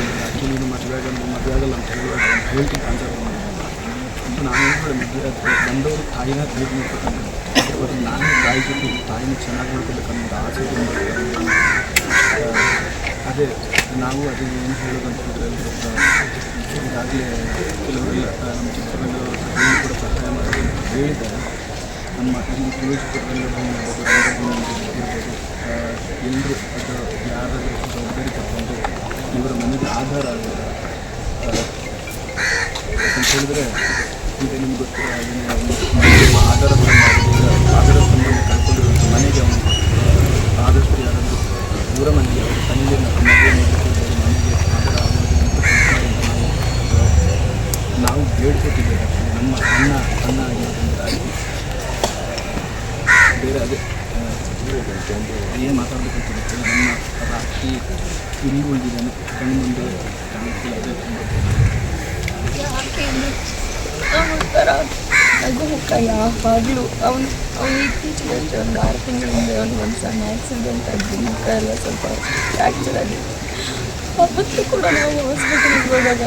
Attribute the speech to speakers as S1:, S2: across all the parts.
S1: Actually ನೀನು ಮದುವೆ ಆಗಲ್ಲ ಅಂತ ಹೇಳ್ತೀನಿ ಆನ್ಸರ್ ಸೊ ನಾನು ಕೂಡ ಮದುವೆ ಬಂದವರು ತಾಯಿನ ಟ್ರೀಟ್ ಮಾಡ್ಬೇಕಂದ್ರೆ ಬಟ್ ನಾನು ತಾಯಿ ಜೊತೆ ತಾಯಿನ ಚೆನ್ನಾಗಿ ನೋಡ್ಕೋಬೇಕನ್ನೋದು ಆಸೆ ಅದೇ ನಾವು ಅದು ಏನು ಹೇಳೋದಂತ ಈಗಾಗಲೇ ಕೆಲವರೆಲ್ಲ ನಮ್ಮ ಚಿತ್ರರಂಗದವರು ಕೂಡ ಸಹಾಯ ಮಾಡಿ ಹೇಳಿದ್ದಾರೆ. ನಮ್ಮ ಇಲ್ಲಿ ತುಳಸಿಪುರದಲ್ಲಿ ಇರ್ಬೋದು ಎಲ್ಲರೂ ಅದು ಯಾರಾದರೂ ಜವಾಬ್ದಾರಿ ತಗೊಂಡು ಇವರ ಮನೆಗೆ ಆಧಾರ ಆಗಿದೆ ಅಂತ ಹೇಳಿದ್ರೆ ಈಗ ನಿಮ್ಗೆ ಗೊತ್ತಿರೋ ಆಧಾರ ಸಂಬಂಧ ಕಳ್ಕೊಂಡಿರುವಂಥ ಮನೆಗೆ ಅವನು ಆದಷ್ಟು ಯಾರಾದರೂ ಇವರ ಮನೆಗೆ ಅವರ ತಂದೆಯ ಮದುವೆ ಮಾಡಿಕೊಳ್ಬೋದು ಮನೆಗೆ ಆಧಾರ ಆಗೋದು ನಾವು ಬೇಡ್ಕೊತಿದ್ದೇವೆ. ನಮ್ಮ ಅನ್ನ ಆಗಿರೋದ್ರಿಂದ ಬೇರೆ ಅದೇ ಏನು ಮಾತಾಡಬೇಕಂತ ಗೊತ್ತಿಲ್ಲ. ನಮ್ಮ ರಾತ್ರಿ ಇಲ್ಲಿ ಉಳಿದಿದ್ದಾನೆ ಕಣ್ಣು ಮುಂದೆ ಕಾಣಿಸ್ತಿಲ್ಲ. ಅದೇ
S2: ಒಂಥರ ನಗು ಮುಖ ಯಾವಾಗಲೂ ಅವನು ಇತ್ತೀಚೆಗೆ ಒಂದು 6 ತಿಂಗಳ ಹಿಂದೆ ಒಂದು ಸಣ್ಣ ಆಕ್ಸಿಡೆಂಟ್ ಆಗಿ ಮುಖ ಎಲ್ಲ ಸ್ವಲ್ಪ ಫ್ರ್ಯಾಕ್ಚರ್ ಆಗಿದೆ. ಅವತ್ತು ಕೂಡ ನಾವು ಹಾಸ್ಪಿಟಲ್ಗೆ ಹೋದಾಗ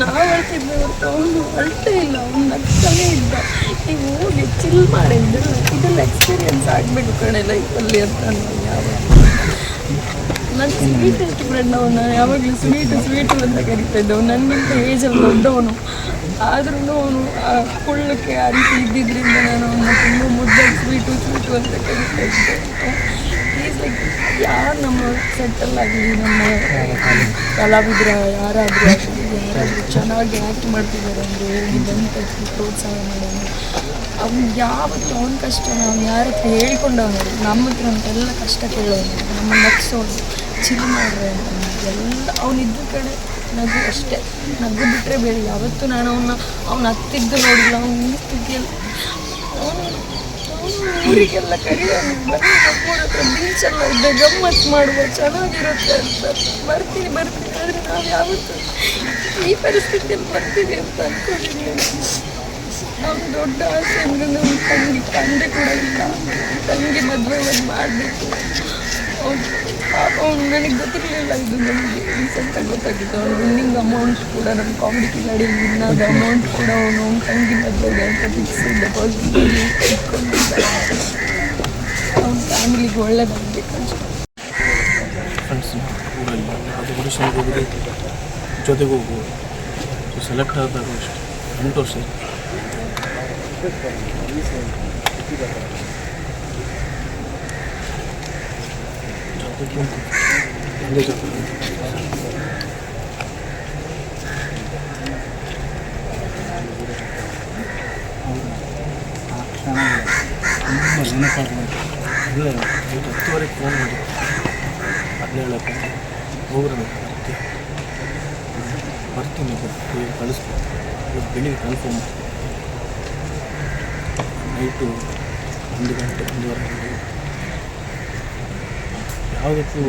S2: ನಾವು ಅಳ್ತಿದ್ದೆ ಹೊರತು ಅವನು ಅಳ್ತೇ ಇಲ್ಲ, ಅವ್ನು ನಗ್ತಾನೇ ಇದ್ದ. ನೀವು ಹೋಗಿ ಚಿಲ್ ಮಾಡಿದ್ದೆಲ್ಲ ಇದೆಲ್ಲ ಎಕ್ಸ್ಪೀರಿಯನ್ಸ್ ಆಗಬೇಕು ಕಣೆ ಲೈಫಲ್ಲಿ ಅಂತ ನಾನು ಯಾವಾಗ ನನ್ನ ಸ್ವೀಟೆಸ್ಟ್ ಫ್ರೆಂಡ್ ಅವನು ಯಾವಾಗಲೂ ಸ್ವೀಟು ಅಂತ ಕರಿತಾ ಇದ್ದವು. ನನಗಿಂತ ಏಜಲ್ಲಿ ದೊಡ್ಡವನು ಆದ್ರೂ ಅವನು ಕುಳ್ಳಕ್ಕೆ ಆ ರೀತಿ ಇದ್ದಿದ್ದರಿಂದ ನಾನು ಅವನ್ನ ತುಂಬ ಮುದ್ದಾಗಿ ಸ್ವೀಟು ಅಂತ ಕರಿತಾ ಇದ್ದೆ. ಈಸ್ ಲೈಕ್ ಯಾರು ನಮ್ಮ ಸೆಟ್ಟಲ್ ಆಗಲಿ ನಮ್ಮ ಕಲಾವಿದರ ಯಾರಾದರೂ ಚೆನ್ನಾಗಿ ಆ್ಯಕ್ಟ್ ಮಾಡ್ತಿದ್ದಾರೆ ಅಂದರೆ ಹೋಗಿ ಬಂದು ಪ್ರೋತ್ಸಾಹ ಮಾಡೋಣ. ಅವ್ನು ಯಾವತ್ತೂ ಅವನ ಕಷ್ಟ ನಾವು ಯಾರ ಹತ್ರ ಹೇಳ್ಕೊಂಡವನು ನಮ್ಮ ಹತ್ರ ಅಂತೆಲ್ಲ ಕಷ್ಟ ಕೇಳೋನು, ನಮ್ಮ ನಗ್ಸೋನು, ಚಿಲ್ ಮಾಡ್ರೆ ಅಂತ ಎಲ್ಲ ಅವನಿದ್ದ ಕಡೆ ನಗು ಅಷ್ಟೇ. ನಗು ಬಿಟ್ಟರೆ ಬೇರೆ ಯಾವತ್ತೂ ನಾನು ಅವನು ಹತ್ತಿದ್ದು ನೋಡಿಲ್ಲ. ಅವನ ಸ್ಥಿತಿಯಲ್ಲಿ ಅವನು ಊರಿಗೆಲ್ಲ ಕರೆಯೋನು, ಬರೀ ನಮ್ಮೂರ ಹತ್ರ ಬೀಚೆಲ್ಲ ಇದ್ದೆ ಗಮ್ಮತ್ತು ಮಾಡುವ ಚೆನ್ನಾಗಿರುತ್ತೆ ಅಂತ ಬರ್ತೀನಿ ಆದರೆ ನಾವು ಯಾವತ್ತೂ ಈ ಪರಿಸ್ಥಿತಿಯಲ್ಲಿ ಬರ್ತೀವಿ ಅಂತ ಅಂದ್ಕೊಂಡಿದ್ದೀನಿ. ನಮ್ಮ ದೊಡ್ಡ ಆಸೆ ಅಂದರೆ ನಮ್ಮ ತಂದೆ ಕೂಡ ಇಲ್ಲ, ತಂಗಿ ಮದುವೆ ಮಾಡಬೇಕು. ಅವ್ನು ನನಗೆ ಗೊತ್ತಿರಲಿಲ್ಲ, ಇದು ನಮಗೆ ರೀಸೆಂಟಾಗಿ ಗೊತ್ತಾಗಿತ್ತು. ಅವ್ನು ವಿನ್ನಿಂಗ್ ಅಮೌಂಟ್ ಕೂಡ ನಮ್ಮ ಕಾಮಿಡಿ ಕಿಲಾಡಿ ವಿನ್ನಾದ ಅಮೌಂಟ್ ಕೂಡ ಅವನು ತಂಗಿ ಮದುವೆಗೆ ಅಂತ ಫಿಕ್ಸ್ ಡೆಪಾಸಿಟ್ ಇಟ್ಕೊಂಡಿದ್ದ. ಅವ್ನ ಫ್ಯಾಮಿಲಿಗೆ ಒಳ್ಳೆಯದಾಗಬೇಕು ಅಷ್ಟೇ.
S1: ಫ್ರೆಂಡ್ಸ್ ಊರಲ್ಲಿ ಅದು ಆಡಿಷನ್ಗೆ ಹೋಗೋದು ಜೊತೆಗೆ ಹೋಗ್ಬೋದು. ಸೊ ಸೆಲೆಕ್ಟ್ ಆದಾಗ ಅಷ್ಟೇ 8 ವರ್ಷ ಜೊತೆ ಆ ಕ್ಷಣ ತುಂಬ ನೆನಪಾಗ್ಬೋದು. ಅದೇ 10:30 ಫೋನ್ ಮಾಡಿ ಅದನ್ನ ಹೇಳಕ್ಕೆ ಹೋಗ್ರೆ ಬರ್ತೀನಿ ಕಳಿಸ್ಬೇಕು. ಇವತ್ತು ಬೆಳಿಗ್ಗೆ ಕನ್ಫರ್ಮ್ ನೈಟು 1 ಗಂಟೆ 1:30 ಗಂಟೆ ಯಾವುದಕ್ಕೂ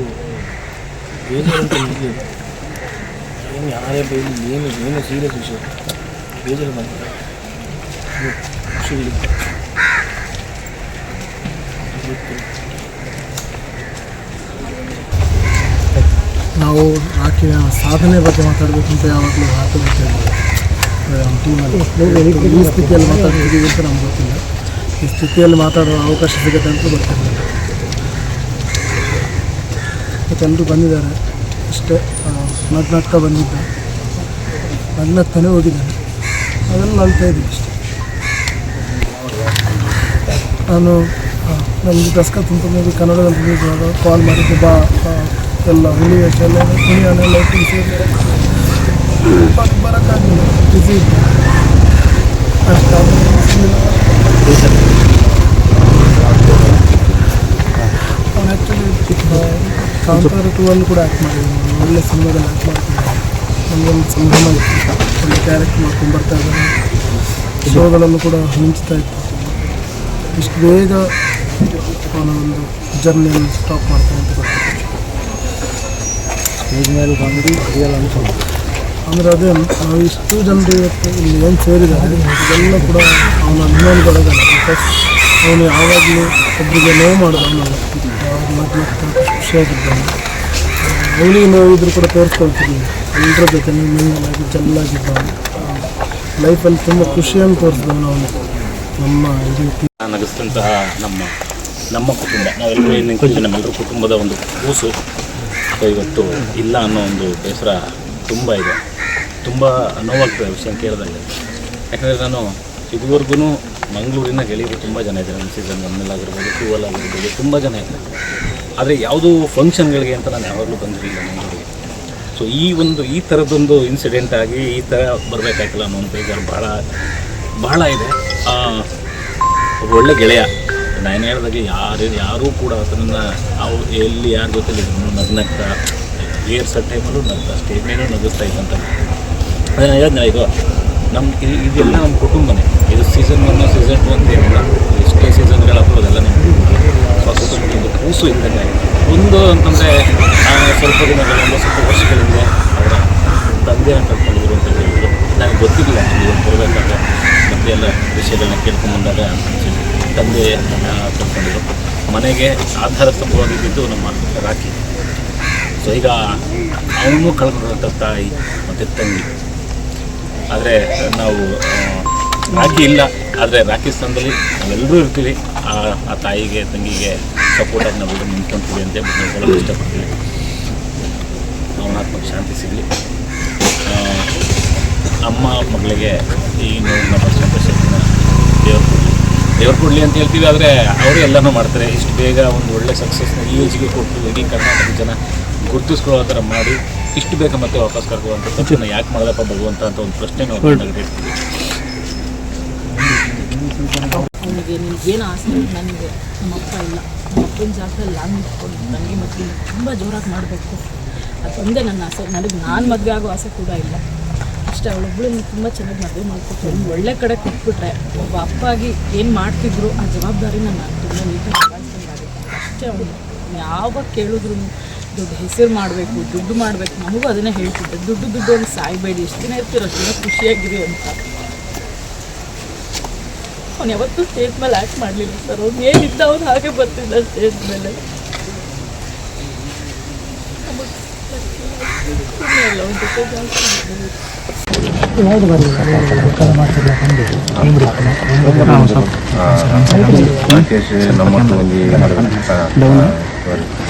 S1: ಬೇಜಾರಂತ ನಿಜ. ಏನು ಯಾರೇ ಬೈಲಿ ಏನು ಸೀರಿಯಸ್ ವಿಷಯ ಬೇಜಾರು ಮಾಡ್ತಾರೆ. ಖುಷಿ
S3: ನಾವು ಆಕೆಯ ಸಾಧನೆ ಬಗ್ಗೆ ಮಾತಾಡಬೇಕು ಅಂತ ಯಾವಾಗಲೂ ಹಾಕಬೇಕು. ನಮ್ಮ ಟೀಮಲ್ಲಿ ಈ ಸ್ಥಿತಿಯಲ್ಲಿ ಮಾತಾಡ್ತಿದ್ದೀವಿ ಅಂತ ನಮ್ಗೆ ಗೊತ್ತಿಲ್ಲ. ಈ ಸ್ಥಿತಿಯಲ್ಲಿ ಮಾತಾಡೋ ಅವಕಾಶ ಸಿಗುತ್ತೆ ಅಂತ ಗೊತ್ತಿರಲಿಲ್ಲ. ಎಲ್ಲರೂ ಬಂದಿದ್ದಾರೆ ಅಷ್ಟೇ. ನಗ್ನಗ್ತಾ ಬಂದಿದ್ದ, ನಗ್ನಗ್ತಾನೆ ಹೋಗಿದ್ದಾನೆ. ಅದೆಲ್ಲ ಅಳ್ತಾ ಇದ್ದೀನಿ ಅಷ್ಟೇ. ನಾನು ನಮಗೆ ದಸ್ಕ ತುಂಬ ಕನ್ನಡದಲ್ಲಿ ಕಾಲ್ ಮಾಡಿದ್ದೆ, ಬಾ ಎಲ್ಲ ಹುಲಿ ವೇಷ ಎಲ್ಲ ಕುಣಿಯನ್ನೆಲ್ಲ ತಿಳಿಸಿ ಬರೋಕ್ಕಾಗಲಿಲ್ಲ, ಬಿಸಿ ಇದ್ದೆ ಅಷ್ಟು. ಅವನು ಆ್ಯಕ್ಚುಲಿ ಕಾಂತಾರ 2 ಕೂಡ ಆ್ಯಕ್ಟ್ ಮಾಡಿದ್ದಾನೆ. ಒಳ್ಳೆ ಸಿನಿಮಾದಲ್ಲಿ ಆ್ಯಕ್ಟ್ ಮಾಡ್ತಿದ್ದಾನೆ. ನಮಗೊಂದು ಸಂಭ್ರಮ ಇತ್ತು, ಒಳ್ಳೆ ಕ್ಯಾರೆಕ್ಟ್ ಮಾಡ್ಕೊಂಡು ಬರ್ತಾ ಇದ್ದಾನೆ. ಶೋಗಳನ್ನು ಕೂಡ ಮಿಂಚ್ತಾ ಇತ್ತು. ಇಷ್ಟು ಬೇಗ ಅವನ ಒಂದು ಜರ್ನಿಯನ್ನು ಸ್ಟಾಪ್ ಮಾಡ್ತಾನೆ ಅಂತ ಗೊತ್ತಿತ್ತು.
S1: ಸ್ಟೇಜ್ ಮೇಲೆ ಬಂದು ರಿಯಲ್ ಅನ್ಸೋದು
S3: ಅಂದರೆ ಅದೇ ನಾವು ಇಷ್ಟು ಜನರು ಇವತ್ತು ಇಲ್ಲಿ ಏನು ಸೇರಿದ್ದಾರೆ ಇದೆಲ್ಲ ಕೂಡ ಅವನ ಅಭಿಮಾನಿಗಳಾಗಲ್ಲ. ಬಿಕಾಸ್ ಅವನು ಯಾವಾಗಲೂ ಒಬ್ಬರಿಗೆ ನೋವು ಮಾಡೋದು ಅವನಲ್ಲ, ಯಾವಾಗ ಮಾತು ಖುಷಿಯಾಗಿದ್ದಾನೆ. ಅವನಿಗೆ ನೋವಿದ್ರು ಕೂಡ ತೋರಿಸ್ಕೊಳ್ತಿದ್ವಿ, ಎಲ್ಲರ ಜೊತೆ ಮಿಂಗಲಾಗಿ ಚೆನ್ನಾಗಿದ್ದ ಲೈಫಲ್ಲಿ ತುಂಬ ಖುಷಿಯನ್ನು ತೋರಿಸಿದವನು ಅವನು. ನಮ್ಮ ರೀತಿ
S4: ನಗಿಸಿದಂತಹ ನಮ್ಮ ಕುಟುಂಬ, ನಾವೆಲ್ಲರೂ ಇನ್ನಿಂಕ್ಲೂಡ್ ನಮ್ಮೆಲ್ಲರ ಕುಟುಂಬದ ಒಂದು ಕೂಸು ಇವತ್ತು ಇಲ್ಲ ಅನ್ನೋ ಒಂದು ಬೇಸರ ತುಂಬ ಇದೆ. ತುಂಬ ನೋವಾಗ್ತದೆ ವಿಷಯ ಕೇಳಿದಾಗ. ಯಾಕಂದರೆ ನಾನು ಇದುವರೆಗೂ ಮಂಗಳೂರಿನ ಗೆಳೆಯರು ತುಂಬ ಜನ ಇದ್ದಾರೆ. ನಮ್ಮ ಸೀಸನ್ 1 ಆಗಿರ್ಬೋದು, 2 ಆಗಿರ್ಬೋದು, ತುಂಬ ಜನ ಇದ್ದಾರೆ. ಆದರೆ ಯಾವುದೂ ಫಂಕ್ಷನ್ಗಳಿಗೆ ಅಂತ ನಾನು ಯಾವಾಗಲೂ ಬಂದಿರಲಿಲ್ಲ ಮಂಗಳೂರಿಗೆ. ಸೊ ಈ ಥರದ್ದೊಂದು ಇನ್ಸಿಡೆಂಟ್ ಆಗಿ ಈ ಥರ ಬರಬೇಕಾಗಿಲ್ಲ ಅನ್ನೋ ಒಂದು ಬೇಜಾರು ಬಹಳ ಇದೆ. ಒಳ್ಳೆ ಗೆಳೆಯ, ನಾನು ಹೇಳಿದಾಗೆ ಯಾರೂ ಕೂಡ ಅದನ್ನು ನಾವು ಎಲ್ಲಿ ಯಾರ ಜೊತೆಲಿ ನಗ್ನಗ್ತಾ ಏರ್ಸೋ ಟೈಮಲ್ಲೂ ನಗ್ತಾ ಸ್ಟೇಜ್ ಮೇಲೂ ನಗಿಸ್ತಾ ಇದ್ದಂತ. ಅದೇ ನಾನು ಹೇಳಿದ್ನಲ್ಲ, ಇದು ಇದೆಲ್ಲ ನಮ್ಮ ಕುಟುಂಬನೇ. ಇದು ಸೀಸನ್ 1 ಸೀಸನ್ 2 ಅಂತ ಏನಿಲ್ಲ, ಎಷ್ಟೇ ಸೀಸನ್ಗಳಾದರೂ ಅದೆಲ್ಲ ನಮ್ಮ ಕುಟುಂಬಕ್ಕೆ ಒಂದು ಕೂಸು ಇದ್ದಂಗೆ. ಒಂದು ಅಂತಂದರೆ ಸ್ವಲ್ಪ ವರ್ಷಗಳಿಂದ ಅವರ ತಂದೆಯನ್ನು ಕರ್ಕೊಂಡಿದ್ರು ಅಂತ ಹೇಳಿದ್ರು. ನನಗೆ ಗೊತ್ತಿರಲಿಲ್ಲ ಇವತ್ತು ಬರಬೇಕಾದ್ರೆ ಮತ್ತೆ ಎಲ್ಲ ವಿಷಯಗಳನ್ನ ಕೇಳ್ಕೊಂಬಂದಾಗ ತಂದೆ ಕರ್ಕೊಂಡಿದ್ರು. ಮನೆಗೆ ಆಧಾರ ಸ್ತಂಭವಾಗಿದ್ದು ನಮ್ಮ ರಾಖಿ. ಸೊ ಈಗ ಅವನು ಕಳ್ಕೊಂಡಂಥ ತಾಯಿ ಮತ್ತು ತಂಗಿ. ಆದರೆ ನಾವು ರಾಖಿ ಇಲ್ಲ, ಆದರೆ ರಾಖಿ ಸ್ಥಾನದಲ್ಲಿ ನಾವೆಲ್ಲರೂ ಇರ್ತೀವಿ. ಆ ತಾಯಿಗೆ ತಂಗಿಗೆ ಸಪೋರ್ಟಾಗಿ ನಾವೆಲ್ಲರೂ ನಿಂತ್ಕೊಳ್ತೀವಿ ಅಂತ ನಾವು ಹೇಳಲು ಇಷ್ಟಪಡ್ತೀವಿ. ಅವನ ಆತ್ಮಕ್ಕೆ ಶಾಂತಿ ಸಿಗಲಿ. ಅಮ್ಮ ಮಗಳಿಗೆ ಈ ನೋವನ್ನ ಬರೆಸುವಂಥ ಶಕ್ತಿನ ದೇವ್ರು ಕೊಡಲಿ ಅಂತ ಹೇಳ್ತೀವಿ. ಆದರೆ ಅವರು ಎಲ್ಲನೂ ಮಾಡ್ತಾರೆ. ಇಷ್ಟು ಬೇಗ ಒಂದು ಒಳ್ಳೆ ಸಕ್ಸಸ್ನ ಈ ಏಜ್ಗೆ ಕೊಟ್ಟು ಇಡೀ ಕರ್ನಾಟಕ ಜನ ಗುರುತಿಸ್ಕೊಳ್ಳೋ ಥರ ಮಾಡಿ ಇಷ್ಟು ಬೇಗ ಮತ್ತೆ ವಾಪಸ್ ಕರ್ಕೊಳ್ಳುವಂಥ ತಕ್ಷಣ ಯಾಕೆ ಮಾಡೋದಪ್ಪ ಭಗವಂತ ಅಂತ ಒಂದು ಪ್ರಶ್ನೆ ನಾವು ಇರ್ತೀವಿ.
S5: ಅವನಿಗೆ ನಿನಗೇನು ಆಸೆ ನನಗೆ ನಮ್ಮಪ್ಪ ಇಲ್ಲ, ನಮ್ಮಪ್ಪನ ಜಾಗದಲ್ಲಿ ನಾನು ನಿಂತ್ಕೊಂಡು ನನಗೆ ಮಕ್ಕಳು ತುಂಬ ಜೋರಾಗಿ ಮಾಡಬೇಕು, ಅದೊಂದೇ ನನ್ನ ಆಸೆ. ನಾನು ಮದುವೆ ಆಗೋ ಆಸೆ ಕೂಡ ಇಲ್ಲ. ಅಷ್ಟೇ, ಅವಳೊಬ್ಬಳನ್ನ ತುಂಬ ಚೆನ್ನಾಗಿ ಮದುವೆ ಮಾಡಿಕೊಟ್ಟು ಒಂದು ಒಳ್ಳೆ ಕಡೆ ಕೊಟ್ಬಿಟ್ರೆ ಒಬ್ಬ ಅಪ್ಪಾಗಿ ಏನು ಮಾಡ್ತಿದ್ರು ಆ ಜವಾಬ್ದಾರಿನ ನಾನು ತುಂಬ ನೀಟಾಗಿ ನಿಭಾಯಿಸ್ದಂಗಾಗುತ್ತೆ ಅಷ್ಟೇ. ಅವನು ಯಾವಾಗ ಕೇಳಿದ್ರು ದುಡ್ಡು ಹೆಸರು ಮಾಡಬೇಕು, ದುಡ್ಡು ಮಾಡಬೇಕು, ನಮಗೂ ಅದನ್ನೇ ಹೇಳ್ತಿದ್ದೆ, ದುಡ್ಡು ಒಂದು ಸಾಯ್ಬೇಡಿ, ಎಷ್ಟು ದಿನ ಇರ್ತೀರೋ ಅಷ್ಟು ದಿನ ಖುಷಿಯಾಗಿರಿ ಅಂತ. ಅವ್ನು ಯಾವತ್ತೂ ಸ್ಟೇಜ್ ಮೇಲೆ ಆ್ಯಕ್ಟ್ ಮಾಡಲಿಲ್ಲ ಸರ್. ಅವ್ನು ಏನಿದ್ದ ಅವ್ನು ಹಾಗೆ ಬರ್ತಿದ್ದ ಸ್ಟೇಜ್ ಮೇಲೆ. ಇಲ್ಲ ಅವ್ನ ಜೊತೆ
S6: ರಾಕೇಶ್ ನಮ್ಮ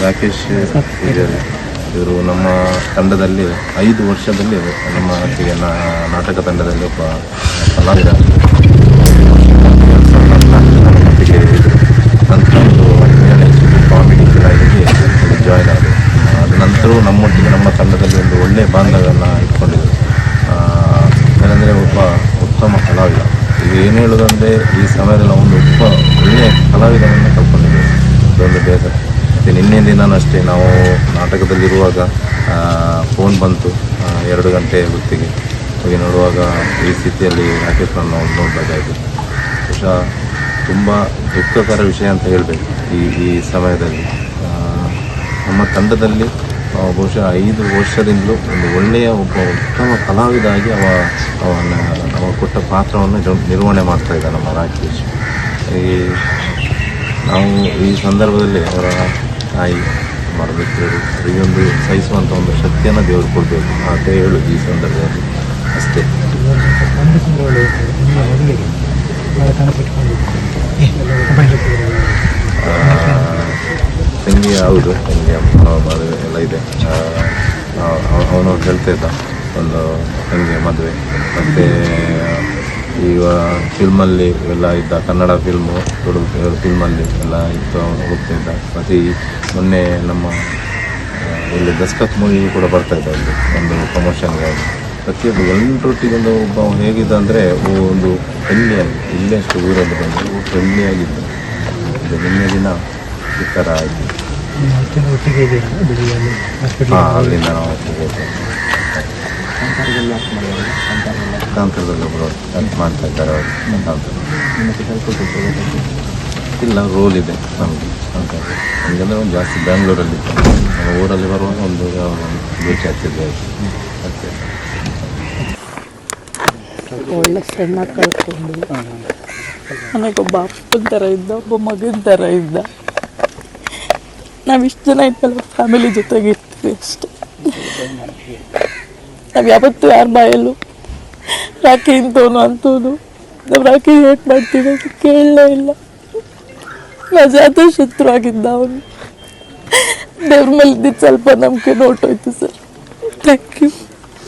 S6: ರಾಕೇಶ್ ಇವರು ನಮ್ಮ ತಂಡದಲ್ಲಿ 5 ವರ್ಷದಲ್ಲಿ ನಮ್ಮ ನಾಟಕ ತಂಡದಲ್ಲಿ ಒಬ್ಬ ಕಲಾವಿದ ಮಟ್ಟಿಗೆ ನಂತರ ಒಂದು ಕಾಮಿಡಿ ಕಲಾವಿದರಿಗೆ ಜಾಯ್ನ್ ಆದರು. ಅದ ನಂತರ ನಮ್ಮೊಟ್ಟಿಗೆ ನಮ್ಮ ತಂಡದಲ್ಲಿ ಒಂದು ಒಳ್ಳೆಯ ಬಾಂಧವ್ಯವನ್ನು ಇಟ್ಕೊಂಡಿದ್ದರು. ಏನಂದರೆ ಒಬ್ಬ ಉತ್ತಮ ಕಲಾವಿದ. ಈಗ ಏನು ಹೇಳೋದಂದರೆ ಈ ಸಮಯದಲ್ಲಿ ಒಂದು ಒಳ್ಳೆಯ ಕಲಾವಿದನನ್ನು ಕಳ್ಕೊಂಡಿದ್ದೇವೆ. ಅದೊಂದು ಬೇಸರ. ಮತ್ತು ನಿನ್ನೆ ದಿನ ಅಷ್ಟೇ ನಾವು ನಾಟಕದಲ್ಲಿರುವಾಗ ಫೋನ್ ಬಂತು 2 ಗಂಟೆ ಹೊತ್ತಿಗೆ. ಹೋಗಿ ನೋಡುವಾಗ ಈ ಸ್ಥಿತಿಯಲ್ಲಿ ರಾಕೇಶ್ನ ನಾವು ನೋಡಬೇಕಾಯಿತು. ಬಹುಶಃ ತುಂಬ ದುಃಖಕರ ವಿಷಯ ಅಂತ ಹೇಳಬೇಕು. ಈ ಸಮಯದಲ್ಲಿ ನಮ್ಮ ತಂಡದಲ್ಲಿ ಬಹುಶಃ 5 ವರ್ಷದಿಂದಲೂ ಒಂದು ಒಳ್ಳೆಯ ಒಬ್ಬ ಉತ್ತಮ ಕಲಾವಿದಾಗಿ ಅವ ಕೊಟ್ಟ ಪಾತ್ರವನ್ನು ನಿರ್ವಹಣೆ ಮಾಡ್ತಾಯಿದ್ದ ನಮ್ಮ ರಾಕೇಶ್. ನಾವು ಈ ಸಂದರ್ಭದಲ್ಲಿ ಅವರ ತಾಯಿ ಮಾಡಬೇಕು, ಈ ಒಂದು ಸಹಿಸುವಂಥ ಒಂದು ಶಕ್ತಿಯನ್ನು ದೇವರು ಕೊಡಬೇಕು ಅಂತ ಹೇಳೋದು ಈ ಸಂದರ್ಭದಲ್ಲಿ ಅಷ್ಟೇ. ತಂಗಿ ಹೌದು, ತಂಗಿ ಮದುವೆ ಎಲ್ಲ ಇದೆ. ಅವನು ಹೇಳ್ತಾ ಇದ್ದ ಒಂದು ತಂಗಿ ಮದುವೆ. ಮತ್ತು ಈಗ ಫಿಲ್ಮಲ್ಲಿ ಎಲ್ಲ ಇದ್ದ, ಕನ್ನಡ ಫಿಲ್ಮು ಫಿಲ್ಮಲ್ಲಿ ಎಲ್ಲ ಇತ್ತು, ಅವನು ಹೋಗ್ತಾಯಿದ್ದ. ಮತ್ತು ಈ ಮೊನ್ನೆ ನಮ್ಮ ಇಲ್ಲಿ ದಸ್ಕತ್ ಮೂವಿ ಕೂಡ ಬರ್ತಾಯಿದ್ದ, ಒಂದು ಪ್ರಮೋಷನ್ಗೆ. ಪ್ರತಿಯೊಬ್ಬ ಎಲ್ಲರೊಟ್ಟಿಗೆ ಒಬ್ಬ ಹೇಗಿದ್ದ ಅಂದರೆ ಒಂದು ಫ್ರೆಂಡ್ಲಿಯಾಗಿ, ಇಲ್ಲೇ ಅಷ್ಟು ಊರಲ್ಲಿ ಬಂದು ಫ್ರೆಂಡ್ಲಿಯಾಗಿದ್ದು. ಇದು ನಿನ್ನೆ ದಿನ ಈ ಥರ ಆಯಿತು. ಹಾಂ, ಅಲ್ಲಿಂದ ನಾವು ಹೋಗ್ತೇವೆ. ಕಾಂತಾರದಲ್ಲಿ ಒಬ್ಬರು ಹೆಲ್ಪ್ ಮಾಡ್ತಾ ಇದ್ದಾರೆ ಅವರು. ಇಲ್ಲ, ರೋಲ್ ಇದೆ ನಮಗೆ ಅಂತ. ನಮಗೆಲ್ಲ ಒಂದು ಜಾಸ್ತಿ ಬ್ಯಾಂಗ್ಳೂರಲ್ಲಿ ನಮ್ಮ ಊರಲ್ಲಿ ಬರುವಾಗ ಒಂದು ಭೇಟಿ ಆಗ್ತಿದ್ವಿ. ಅಷ್ಟೇ.
S5: ಒಳ್ಳೆ ಸಣ್ಣ ಕಳ್ಕೊಂಡು ನನಗೊಬ್ಬ ಅಪ್ಪನ ಥರ ಇದ್ದ, ಒಬ್ಬ ಮಗನ ಥರ ಇದ್ದ. ನಾವಿಷ್ಟು ಜನ ಇದ್ದಲ್ಲ ಫ್ಯಾಮಿಲಿ ಜೊತೆಗೆ ಇರ್ತೀವಿ ಅಷ್ಟೇ.
S2: ನಾವು ಯಾವತ್ತೂ ಯಾರ ಬಾಯಲ್ಲೂ ರಾಖಿ ಇಂತವನು ಅಂತವನು ನಾವು ರಾಖಿ ಹೇಟ್ ಮಾಡ್ತೀವಿ ಅಂತ ಕೇಳಲೇ ಇಲ್ಲ. ಅಜಾತ ಶತ್ರು ಆಗಿದ್ದ ಅವನು. ದೇವ್ರ ಮೇಲೆ ಇದ್ದಿದ್ದು ಸ್ವಲ್ಪ ನಂಬಿಕೆ ನೋಟೋಯ್ತು ಸರ್. Thank you.